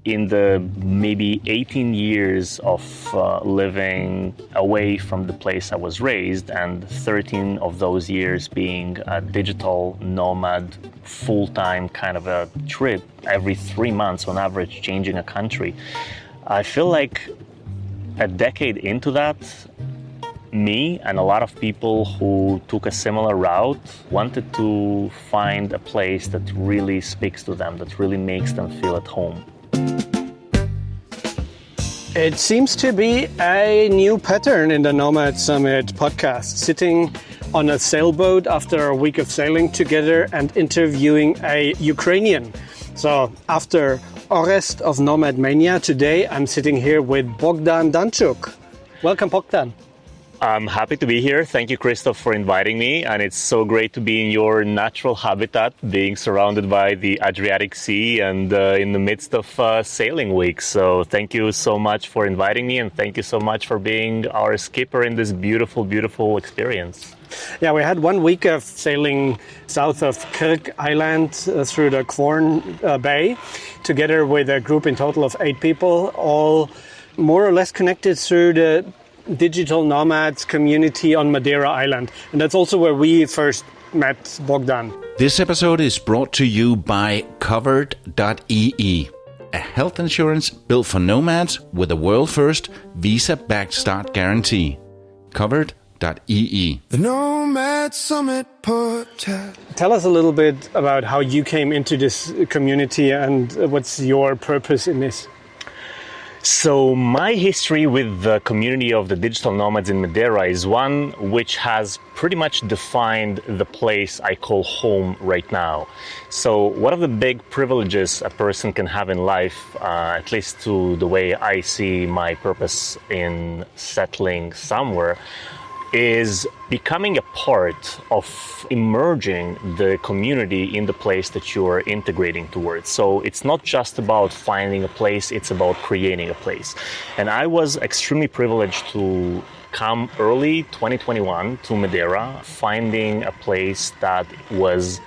in the maybe 18 years of living away from the place I was raised, and 13 of those years being a digital nomad, full-time kind of a trip every 3 months on average, changing a country, I feel like a decade into that, me and a lot of people who took a similar route wanted to find a place that really speaks to them, that really makes them feel at home. It seems to be a new pattern in the Nomad Summit podcast, sitting on a sailboat after a week of sailing together and interviewing a Ukrainian. So after Orest of Nomad Mania, today I'm sitting here with Bogdan Danchuk. Welcome, Bogdan. I'm happy to be here. Thank you, Christoph, for inviting me. And it's so great to be in your natural habitat, being surrounded by the Adriatic Sea and in the midst of sailing week. So thank you so much for inviting me, and thank you so much for being our skipper in this beautiful, beautiful experience. Yeah, we had 1 week of sailing south of Kirk Island through the Quorn Bay, together with a group in total of 8 people, all more or less connected through the digital nomads community on Madeira Island. And that's also where we first met Bogdan. This episode is brought to you by Covered.ee, a health insurance built for nomads with a world-first visa-backed start guarantee. Covered.ee. The Nomad Summit Podcast. Tell us a little bit about how you came into this community and what's your purpose in this. So my history with the community of the digital nomads in Madeira is one which has pretty much defined the place I call home right now. So one of the big privileges a person can have in life, at least to the way I see my purpose in settling somewhere, is becoming a part of emerging the community in the place that you're integrating towards. So it's not just about finding a place, it's about creating a place. And I was extremely privileged to come early 2021 to Madeira, finding a place that was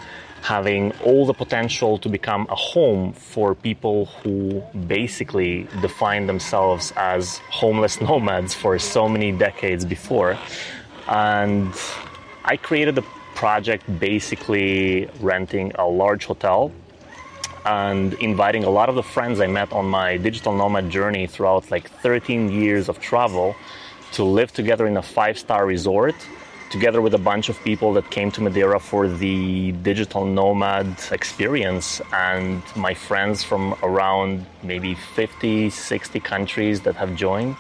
having all the potential to become a home for people who basically defined themselves as homeless nomads for so many decades before. And I created a project basically renting a large hotel and inviting a lot of the friends I met on my digital nomad journey throughout like 13 years of travel to live together in a 5-star resort, together with a bunch of people that came to Madeira for the digital nomad experience, and my friends from around maybe 50, 60 countries that have joined.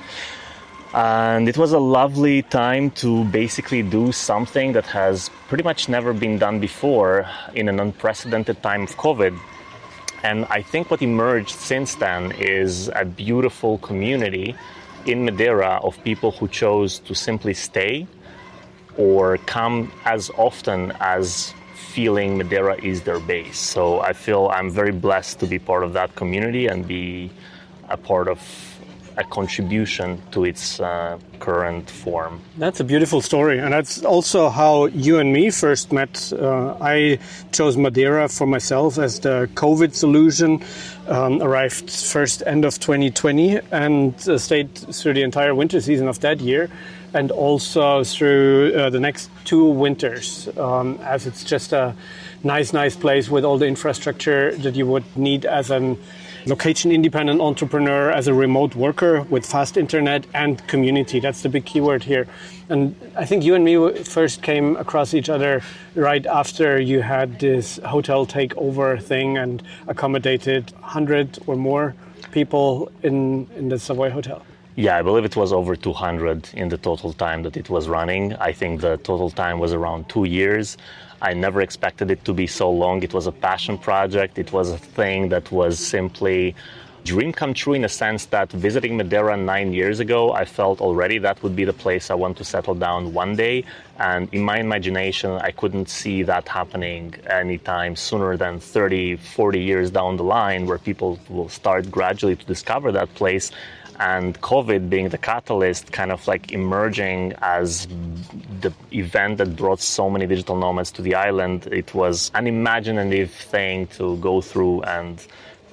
And it was a lovely time to basically do something that has pretty much never been done before in an unprecedented time of COVID. And I think what emerged since then is a beautiful community in Madeira of people who chose to simply stay or come as often as feeling Madeira is their base. So I feel I'm very blessed to be part of that community and be a part of a contribution to its current form. That's a beautiful story, and that's also how you and me first met. I chose Madeira for myself as the COVID solution, arrived first end of 2020 and stayed through the entire winter season of that year, and also through the next 2 winters, as it's just a nice place with all the infrastructure that you would need as an location-independent entrepreneur, as a remote worker with fast internet and community. That's the big keyword here. And I think you and me first came across each other right after you had this hotel takeover thing and accommodated 100 or more people in the Savoy Hotel. Yeah, I believe it was over 200 in the total time that it was running. I think the total time was around 2 years. I never expected it to be so long. It was a passion project. It was a thing that was simply dream come true in a sense that visiting Madeira 9 years ago, I felt already that would be the place I want to settle down one day. And in my imagination, I couldn't see that happening anytime sooner than 30, 40 years down the line, where people will start gradually to discover that place. And COVID being the catalyst, kind of like emerging as the event that brought so many digital nomads to the island, it was an imaginative thing to go through and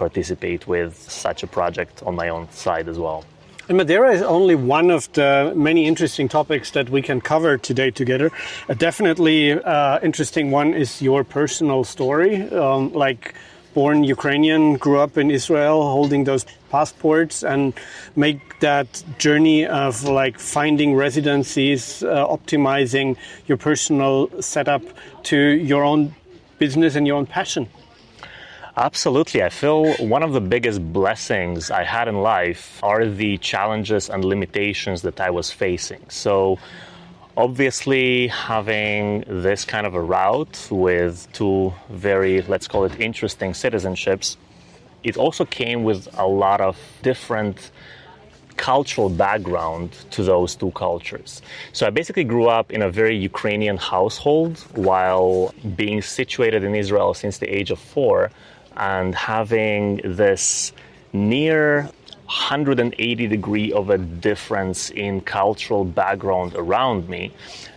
participate with such a project on my own side as well. And Madeira is only one of the many interesting topics that we can cover today together. A definitely interesting one is your personal story, like born Ukrainian, grew up in Israel, holding those passports, and make that journey of like finding residencies, optimizing your personal setup to your own business and your own passion. Absolutely. I feel one of the biggest blessings I had in life are the challenges and limitations that I was facing. So obviously having this kind of a route with two very, let's call it interesting citizenships, it also came with a lot of different cultural background to those two cultures. So I basically grew up in a very Ukrainian household while being situated in Israel since the age of 4, and having this near 180 degree of a difference in cultural background around me.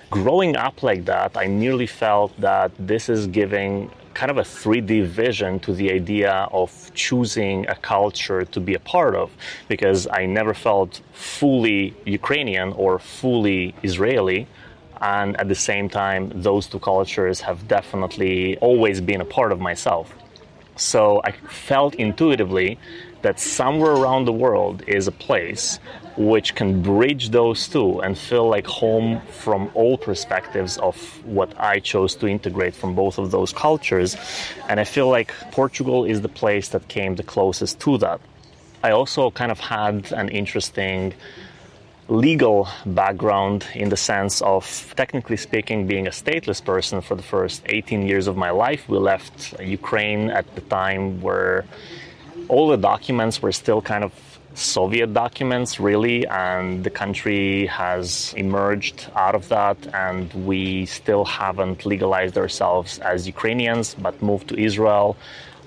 Growing up like that, I nearly felt that this is giving kind of a 3D vision to the idea of choosing a culture to be a part of, because I never felt fully Ukrainian or fully Israeli. And at the same time, those two cultures have definitely always been a part of myself. So I felt intuitively that somewhere around the world is a place which can bridge those two and feel like home from all perspectives of what I chose to integrate from both of those cultures. And I feel like Portugal is the place that came the closest to that. I also kind of had an interesting legal background in the sense of, technically speaking, being a stateless person for the first 18 years of my life. We left Ukraine at the time where all the documents were still kind of Soviet documents, really, and the country has emerged out of that, and we still haven't legalized ourselves as Ukrainians, but moved to Israel.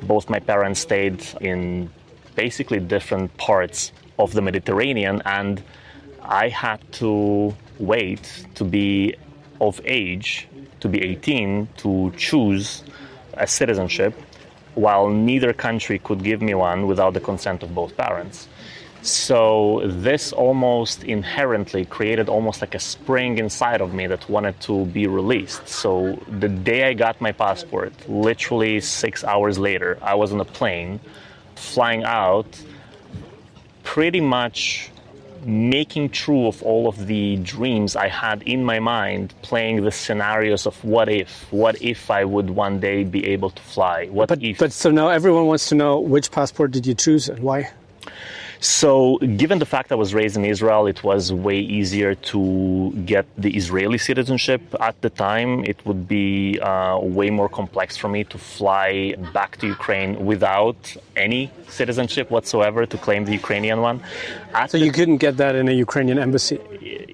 Both my parents stayed in basically different parts of the Mediterranean, and I had to wait to be of age, to be 18, to choose a citizenship, while neither country could give me one without the consent of both parents. So this almost inherently created almost like a spring inside of me that wanted to be released. So the day I got my passport, literally 6 hours later, I was on a plane flying out, pretty much making true of all of the dreams I had in my mind, playing the scenarios of what if I would one day be able to fly? But so now everyone wants to know, which passport did you choose and why? So given the fact I was raised in Israel, it was way easier to get the Israeli citizenship at the time. It would be way more complex for me to fly back to Ukraine without any citizenship whatsoever to claim the Ukrainian one. So you couldn't get that in a Ukrainian embassy?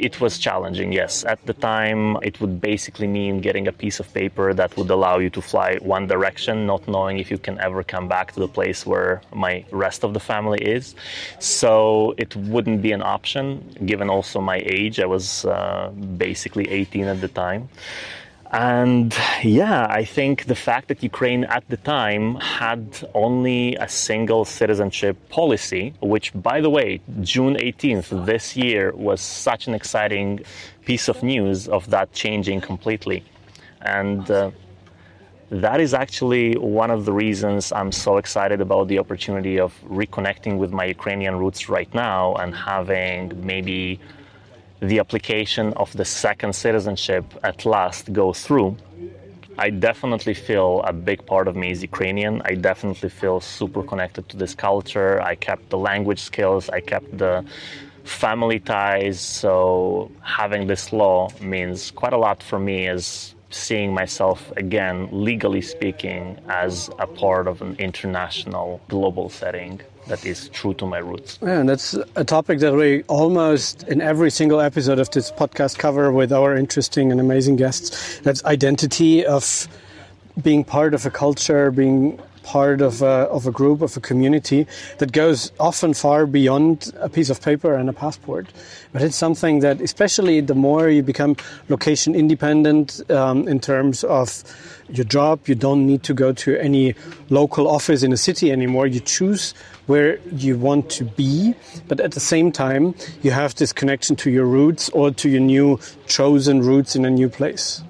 It was challenging, yes. At the time, it would basically mean getting a piece of paper that would allow you to fly one direction, not knowing if you can ever come back to the place where my rest of the family is. So it wouldn't be an option, given also my age. I was basically 18 at the time. And yeah, I think the fact that Ukraine at the time had only a single citizenship policy, which, by the way, June 18th this year was such an exciting piece of news of that changing completely. And that is actually one of the reasons I'm so excited about the opportunity of reconnecting with my Ukrainian roots right now and having maybe the application of the second citizenship at last go through. I definitely feel a big part of me is Ukrainian. I definitely feel super connected to this culture. I kept the language skills. I kept the family ties. So having this law means quite a lot for me, as seeing myself again, legally speaking, as a part of an international global setting that is true to my roots. Yeah, and that's a topic that we almost in every single episode of this podcast cover with our interesting and amazing guests. That's identity, of being part of a culture, being part of a group, of a community that goes often far beyond a piece of paper and a passport. But it's something that, especially the more you become location independent in terms of your job, you don't need to go to any local office in a city anymore. You choose where you want to be, but at the same time, you have this connection to your roots or to your new chosen roots in a new place.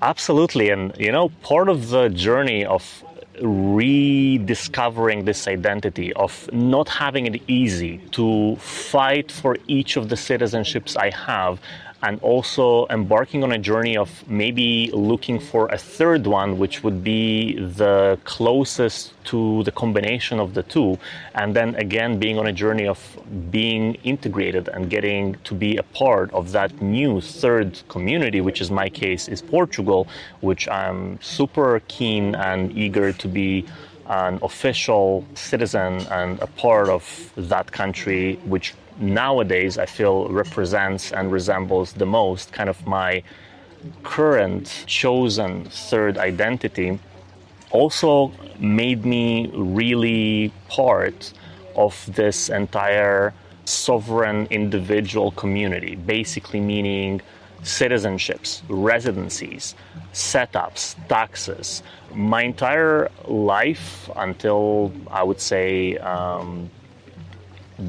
Absolutely. And, part of the journey of rediscovering this identity, of not having it easy, to fight for each of the citizenships I have, and also embarking on a journey of maybe looking for a third one, which would be the closest to the combination of the two. And then again, being on a journey of being integrated and getting to be a part of that new third community, which is my case, is Portugal, which I'm super keen and eager to be an official citizen and a part of that country, which nowadays I feel represents and resembles the most kind of my current chosen third identity. Also made me really part of this entire sovereign individual community, basically meaning citizenships, residencies, setups, taxes. My entire life until I would say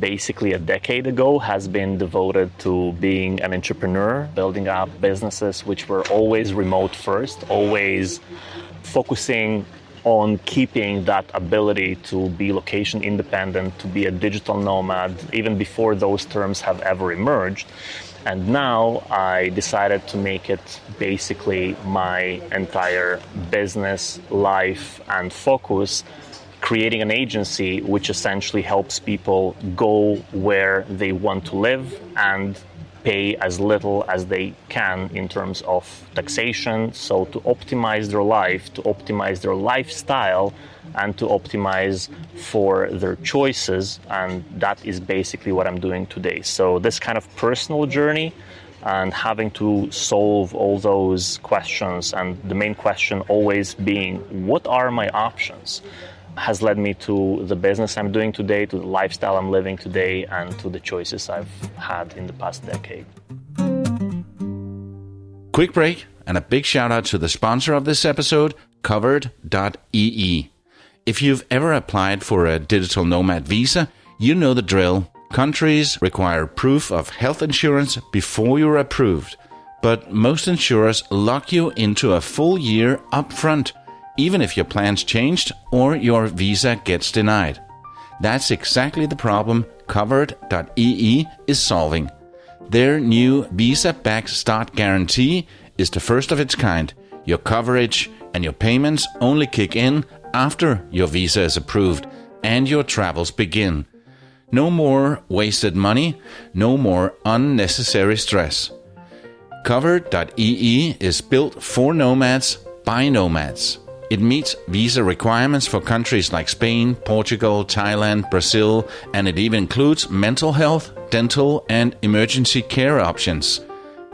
basically a decade ago has been devoted to being an entrepreneur, building up businesses which were always remote first, always focusing on keeping that ability to be location independent, to be a digital nomad, even before those terms have ever emerged. And now I decided to make it basically my entire business, life, and focus, creating an agency which essentially helps people go where they want to live and pay as little as they can in terms of taxation. So to optimize their life, to optimize their lifestyle, and to optimize for their choices. And that is basically what I'm doing today. So this kind of personal journey and having to solve all those questions, and the main question always being, what are my options, has led me to the business I'm doing today, to the lifestyle I'm living today, and to the choices I've had in the past decade. Quick break and a big shout out to the sponsor of this episode, covered.ee. If you've ever applied for a digital nomad visa, you know the drill. Countries require proof of health insurance before you're approved, but most insurers lock you into a full year up front, even if your plans changed or your visa gets denied. That's exactly the problem covered.ee is solving. Their new visa-backed start guarantee is the first of its kind. Your coverage and your payments only kick in after your visa is approved and your travels begin. No more wasted money, no more unnecessary stress. Covered.ee is built for nomads by nomads. It meets visa requirements for countries like Spain, Portugal, Thailand, Brazil, and it even includes mental health, dental, and emergency care options.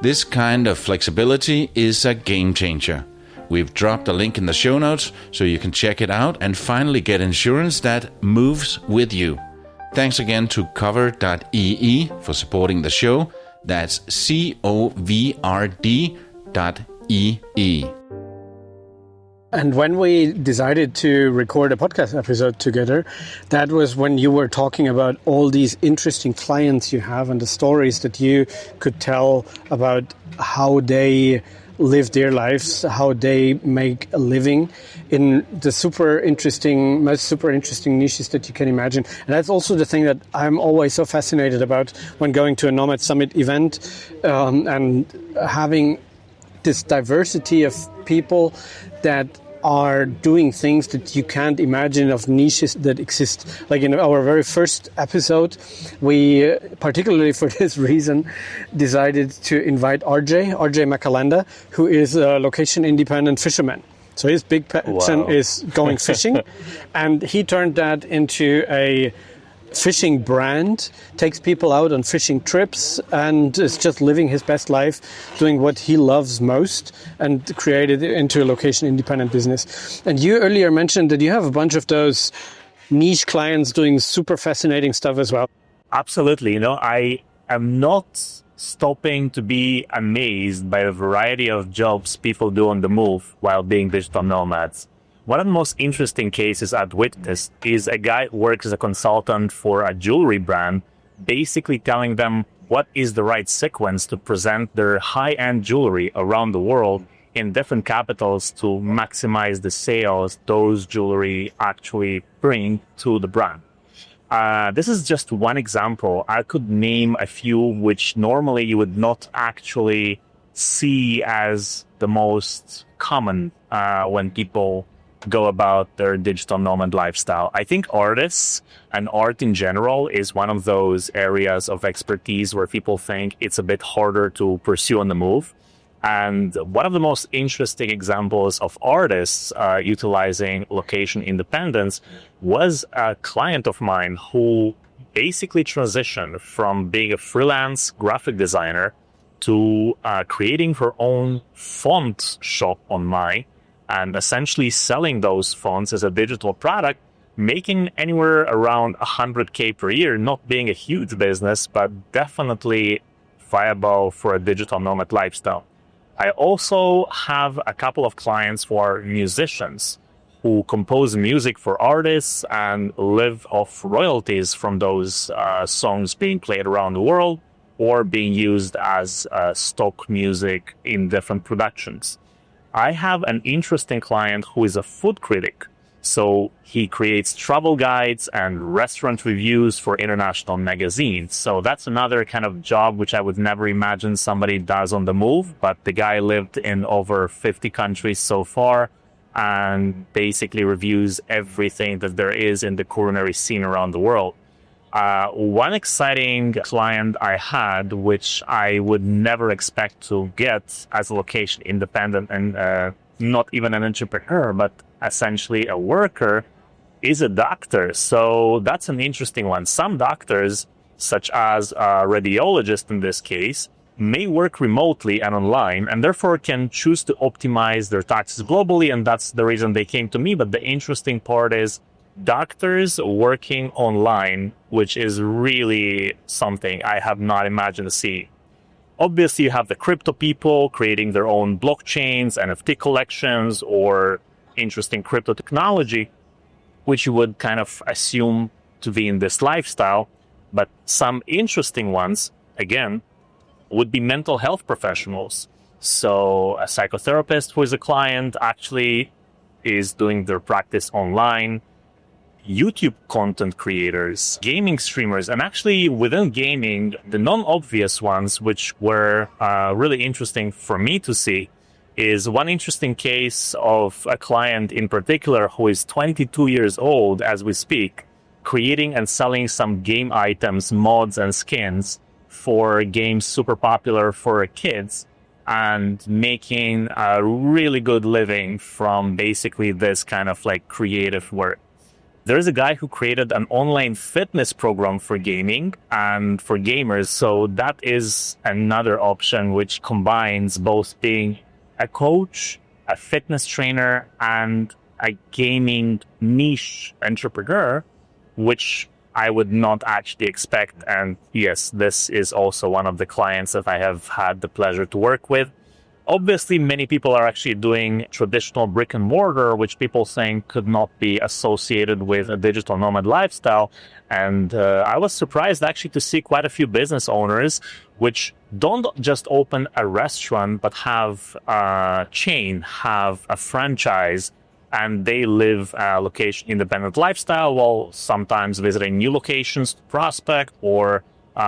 This kind of flexibility is a game changer. We've dropped a link in the show notes so you can check it out and finally get insurance that moves with you. Thanks again to covered.ee for supporting the show. That's COVRD.ee. And when we decided to record a podcast episode together, that was when you were talking about all these interesting clients you have and the stories that you could tell about how they live their lives, how they make a living in the most super interesting niches that you can imagine. And that's also the thing that I'm always so fascinated about when going to a Nomad Summit event and having this diversity of people that are doing things that you can't imagine, of niches that exist. Like in our very first episode, we, particularly for this reason, decided to invite RJ Macalanda, who is a location-independent fisherman. So his big passion is going fishing, and he turned that into a fishing brand, takes people out on fishing trips and is just living his best life, doing what he loves most, and created it into a location-independent business. And you earlier mentioned that you have a bunch of those niche clients doing super fascinating stuff as well. Absolutely. I am not stopping to be amazed by the variety of jobs people do on the move while being digital nomads. One of the most interesting cases I've witnessed is a guy who works as a consultant for a jewelry brand, basically telling them what is the right sequence to present their high-end jewelry around the world in different capitals to maximize the sales those jewelry actually bring to the brand. This is just one example. I could name a few which normally you would not actually see as the most common when people go about their digital nomad lifestyle. I think artists and art in general is one of those areas of expertise where people think it's a bit harder to pursue on the move. And one of the most interesting examples of artists utilizing location independence was a client of mine who basically transitioned from being a freelance graphic designer to creating her own font shop online and essentially selling those fonts as a digital product, making anywhere around 100K per year, not being a huge business, but definitely viable for a digital nomad lifestyle. I also have a couple of clients who are musicians who compose music for artists and live off royalties from those songs being played around the world or being used as stock music in different productions. I have an interesting client who is a food critic. So he creates travel guides and restaurant reviews for international magazines. So that's another kind of job which I would never imagine somebody does on the move. But the guy lived in over 50 countries so far and basically reviews everything that there is in the culinary scene around the world. One exciting client I had, which I would never expect to get as a location independent and not even an entrepreneur, but essentially a worker, is a doctor. So that's an interesting one. Some doctors, such as a radiologist in this case, may work remotely and online and therefore can choose to optimize their taxes globally. And that's the reason they came to me. But the interesting part is doctors working online, which is really something I have not imagined to see. Obviously, you have the crypto people creating their own blockchains, NFT collections, or interesting crypto technology, which you would kind of assume to be in this lifestyle. But some interesting ones, again, would be mental health professionals. So a psychotherapist who is a client actually is doing their practice online. YouTube content creators, gaming streamers, and actually within gaming, the non-obvious ones, which were really interesting for me to see, is one interesting case of a client in particular who is 22 years old as we speak, creating and selling some game items, mods, and skins for games super popular for kids and making a really good living from basically this kind of like creative work. There's a guy who created an online fitness program for gaming and for gamers. So that is another option which combines both being a coach, a fitness trainer, and a gaming niche entrepreneur, which I would not actually expect. And yes, this is also one of the clients that I have had the pleasure to work with. Obviously, many people are actually doing traditional brick and mortar, which people saying could not be associated with a digital nomad lifestyle. And I was surprised actually to see quite a few business owners which don't just open a restaurant, but have a chain, have a franchise, and they live a location independent lifestyle while sometimes visiting new locations to prospect or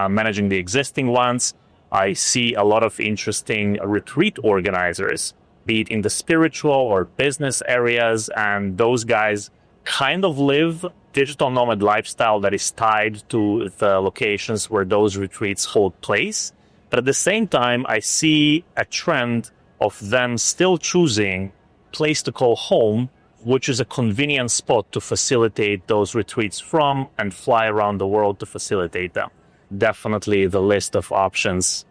managing the existing ones. I see a lot of interesting retreat organizers, be it in the spiritual or business areas, and those guys kind of live digital nomad lifestyle that is tied to the locations where those retreats hold place. But at the same time, I see a trend of them still choosing place to call home which is a convenient spot to facilitate those retreats from and fly around the world to facilitate them. Definitely the list of options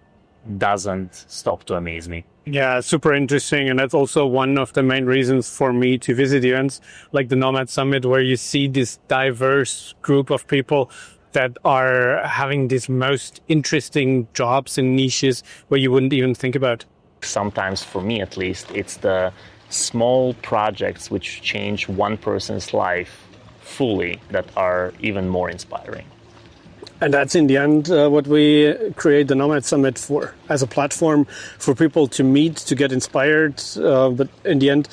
doesn't stop to amaze me. Yeah, super interesting. And that's also one of the main reasons for me to visit events like the Nomad Summit, where you see this diverse group of people that are having these most interesting jobs and niches where you wouldn't even think about. Sometimes, for me at least, it's the small projects which change one person's life fully that are even more inspiring. And that's in the end what we create the Nomad Summit for, as a platform for people to meet, to get inspired. But in the end,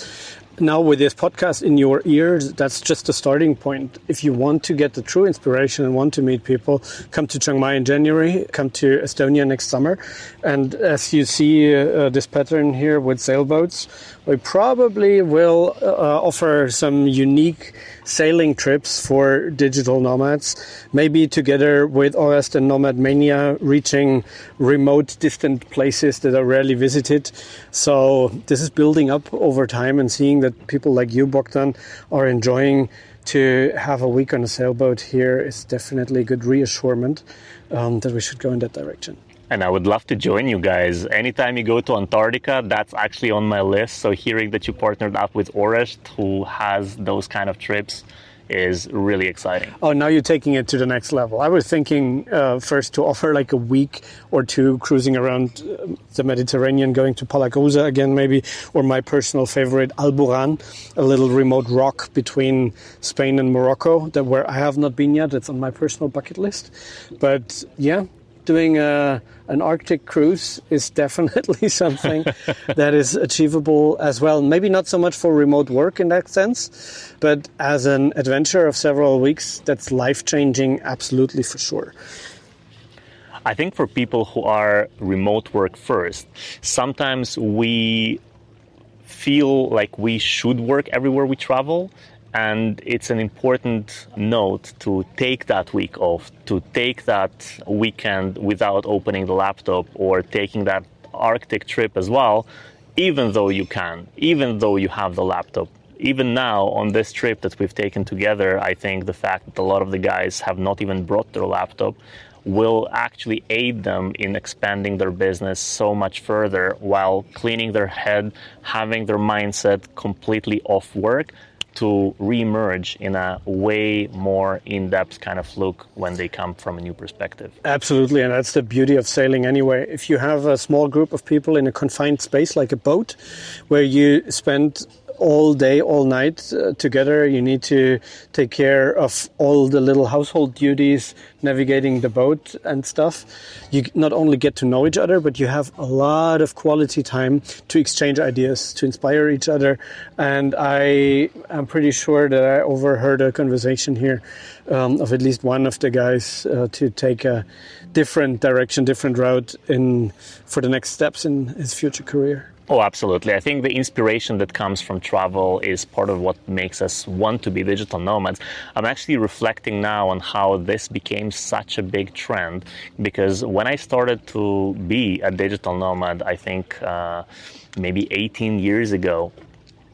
now with this podcast in your ears, that's just a starting point. If you want to get the true inspiration and want to meet people, come to Chiang Mai in January, come to Estonia next summer. And as you see this pattern here with sailboats, we probably will offer some unique sailing trips for digital nomads, maybe together with Orest and Nomad Mania, reaching remote, distant places that are rarely visited. So this is building up over time, and seeing that people like you, Bogdan, are enjoying to have a week on a sailboat here is definitely a good reassurance that we should go in that direction. And I would love to join you guys. Anytime you go to Antarctica, that's actually on my list. So hearing that you partnered up with Orest, who has those kind of trips, is really exciting. Oh, now you're taking it to the next level. I was thinking first to offer like a week or two cruising around the Mediterranean, going to Palagosa again maybe, or my personal favorite, Alboran, a little remote rock between Spain and Morocco, that where I have not been yet. That's on my personal bucket list. But yeah, doing an Arctic cruise is definitely something that is achievable as well. Maybe not so much for remote work in that sense, but as an adventure of several weeks, that's life-changing, absolutely for sure. I think for people who are remote work first, sometimes we feel like we should work everywhere we travel. And it's an important note to take that week off, to take that weekend without opening the laptop, or taking that Arctic trip as well, even though you can, even though you have the laptop. Even now on this trip that we've taken together, I think the fact that a lot of the guys have not even brought their laptop will actually aid them in expanding their business so much further, while cleaning their head, having their mindset completely off work, to re-emerge in a way more in-depth kind of look when they come from a new perspective. Absolutely, and that's the beauty of sailing anyway. If you have a small group of people in a confined space like a boat, where you spend all day, all night together, you need to take care of all the little household duties, navigating the boat and stuff. You not only get to know each other, but you have a lot of quality time to exchange ideas, to inspire each other. And I am pretty sure that I overheard a conversation here of at least one of the guys to take a different direction, different route for the next steps in his future career. Oh, absolutely. I think the inspiration that comes from travel is part of what makes us want to be digital nomads. I'm actually reflecting now on how this became such a big trend, because when I started to be a digital nomad, I think maybe 18 years ago,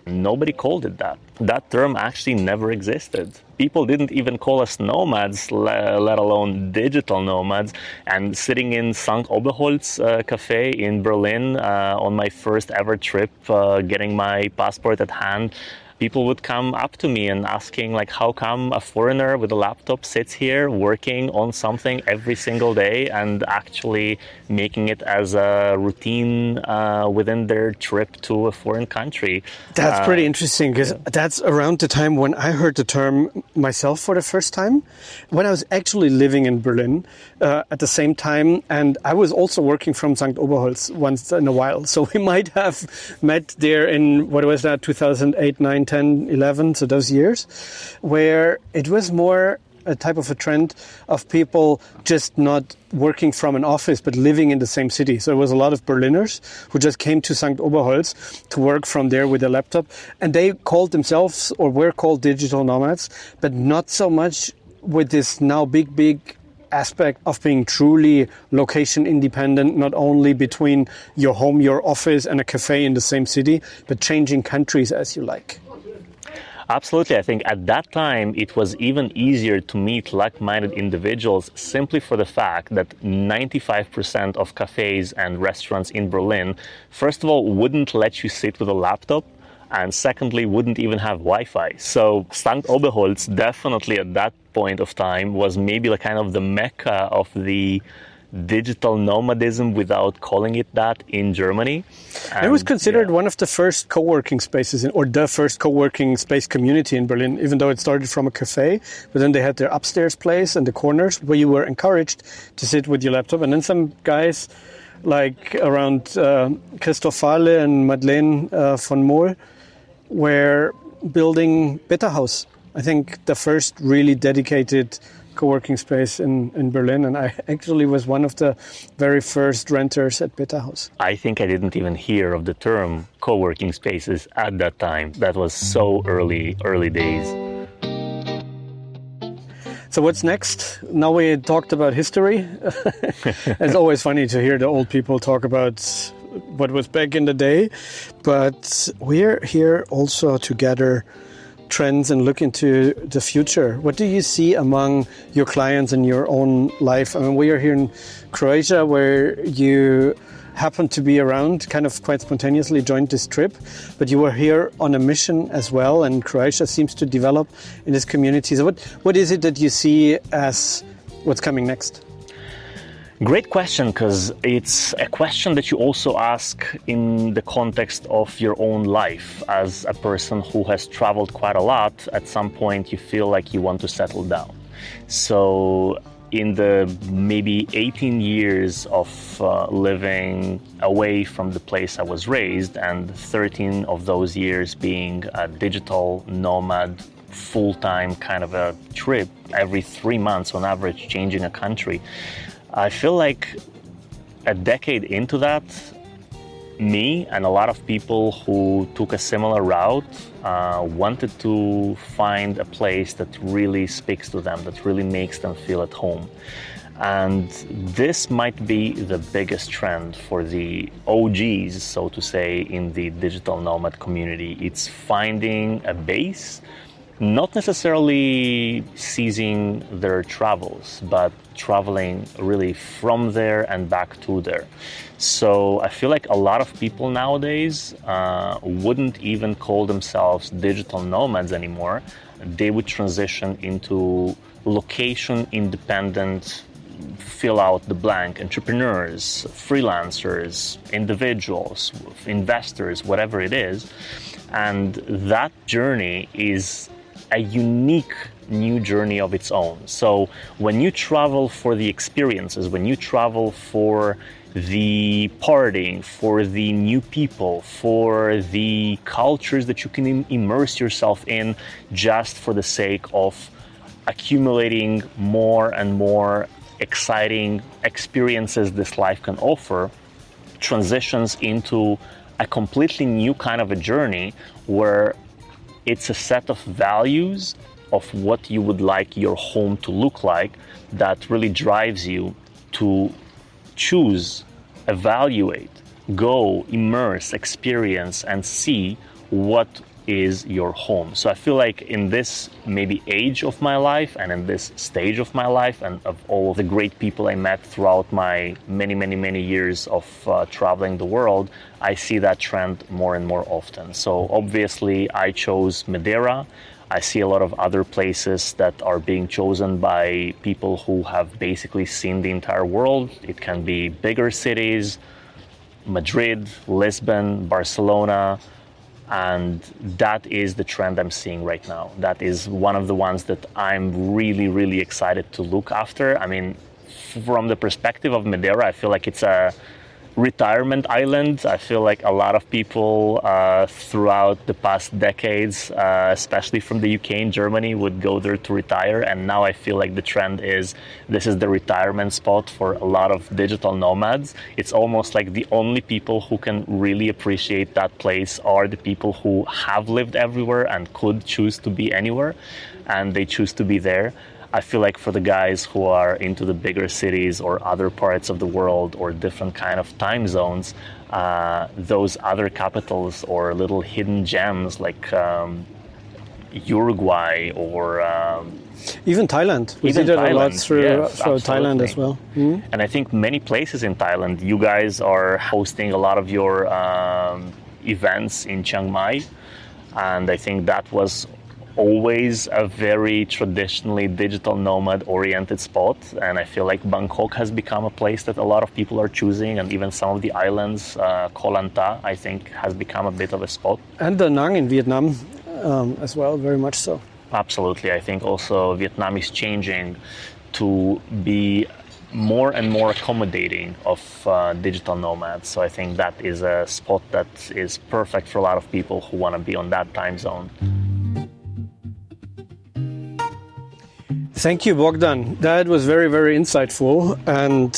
nobody called it that. That term actually never existed. People didn't even call us nomads, let alone digital nomads. And sitting in St. Oberholz cafe in Berlin on my first ever trip, getting my passport at hand, people would come up to me and asking, like, how come a foreigner with a laptop sits here working on something every single day and actually making it as a routine within their trip to a foreign country? That's pretty interesting, because that's around the time when I heard the term myself for the first time, when I was actually living in Berlin at the same time. And I was also working from St. Oberholz once in a while. So we might have met there in, what was that, 2008, 9, 10, 11, so those years, where it was more a type of a trend of people just not working from an office, but living in the same city. So there was a lot of Berliners who just came to St. Oberholz to work from there with a laptop. And they called themselves, or were called, digital nomads, but not so much with this now big aspect of being truly location independent, not only between your home, your office, and a cafe in the same city, but changing countries as you like. Absolutely. I think at that time it was even easier to meet like-minded individuals simply for the fact that 95% of cafés and restaurants in Berlin, first of all, wouldn't let you sit with a laptop, and secondly, wouldn't even have Wi-Fi. So St. Oberholz definitely at that point of time was maybe like kind of the mecca of the digital nomadism without calling it that in Germany. And it was considered one of the first co-working spaces or the first co-working space community in Berlin, even though it started from a cafe. But then they had their upstairs place and the corners where you were encouraged to sit with your laptop. And then some guys like around Christoph Huebner and Madeleine von Mohl were building Beta House. I think the first really dedicated co-working space in Berlin, and I actually was one of the very first renters at Beta House. I think I didn't even hear of the term co-working spaces at that time. That was so early days. So what's next? Now we talked about history. It's always funny to hear the old people talk about what was back in the day, but we're here also to gather trends and look into the future. What do you see among your clients in your own life? I mean, we are here in Croatia, where you happened to be around, kind of quite spontaneously joined this trip, but you were here on a mission as well, and Croatia seems to develop in this community. So what is it that you see as what's coming next? Great question, because it's a question that you also ask in the context of your own life. As a person who has traveled quite a lot, at some point you feel like you want to settle down. So in the maybe 18 years of living away from the place I was raised, and 13 of those years being a digital nomad, full-time kind of a trip, every 3 months on average changing a country, I feel like a decade into that, me and a lot of people who took a similar route wanted to find a place that really speaks to them, that really makes them feel at home. And this might be the biggest trend for the OGs, so to say, in the digital nomad community. It's finding a base, not necessarily ceasing their travels, but traveling really from there and back to there. So I feel like a lot of people nowadays wouldn't even call themselves digital nomads anymore. They would transition into location-independent, fill out the blank, entrepreneurs, freelancers, individuals, investors, whatever it is. And that journey is a unique new journey of its own. So when you travel for the experiences, when you travel for the partying, for the new people, for the cultures that you can immerse yourself in just for the sake of accumulating more and more exciting experiences this life can offer, transitions into a completely new kind of a journey where it's a set of values of what you would like your home to look like that really drives you to choose, evaluate, go, immerse, experience, and see what is your home. So I feel like in this maybe age of my life and in this stage of my life and of all of the great people I met throughout my many years of traveling the world, I see that trend more and more often. So obviously I chose Madeira. I see a lot of other places that are being chosen by people who have basically seen the entire world. It can be bigger cities, Madrid, Lisbon, Barcelona, and that is the trend I'm seeing right now. That is one of the ones that I'm really excited to look after. I mean, from the perspective of Madeira, I feel like it's a retirement island. I feel like a lot of people throughout the past decades, especially from the UK and Germany, would go there to retire. And now I feel like the trend is this is the retirement spot for a lot of digital nomads. It's almost like the only people who can really appreciate that place are the people who have lived everywhere and could choose to be anywhere, and they choose to be there. I feel like for the guys who are into the bigger cities or other parts of the world or different kind of time zones, those other capitals or little hidden gems like Uruguay or even Thailand. We even did it a lot Thailand. through Yes, Thailand absolutely. as well. Mm. And I think many places in Thailand, you guys are hosting a lot of your events in Chiang Mai. And I think that was always a very traditionally digital nomad oriented spot. And I feel like Bangkok has become a place that a lot of people are choosing. And even some of the islands, Koh Lanta, I think has become a bit of a spot. And Da Nang in Vietnam as well, very much so. Absolutely. I think also Vietnam is changing to be more and more accommodating of digital nomads. So I think that is a spot that is perfect for a lot of people who want to be on that time zone. Thank you, Bogdan. That was very, very insightful. And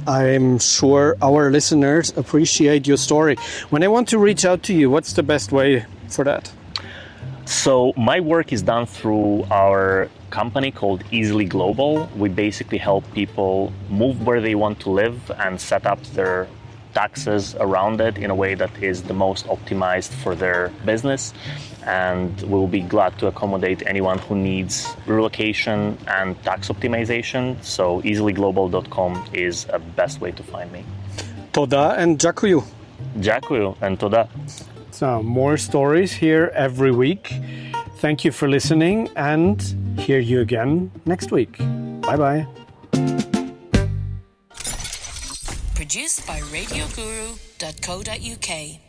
I'm sure our listeners appreciate your story. When I want to reach out to you, what's the best way for that? So my work is done through our company called Easily Global. We basically help people move where they want to live and set up their taxes around it in a way that is the most optimized for their business. And we'll be glad to accommodate anyone who needs relocation and tax optimization. So easyglobal.com is a best way to find me. Toda and Jakuyu. Jakuyu and Toda. So more stories here every week. Thank you for listening and hear you again next week. Bye-bye. Produced by radioguru.co.uk.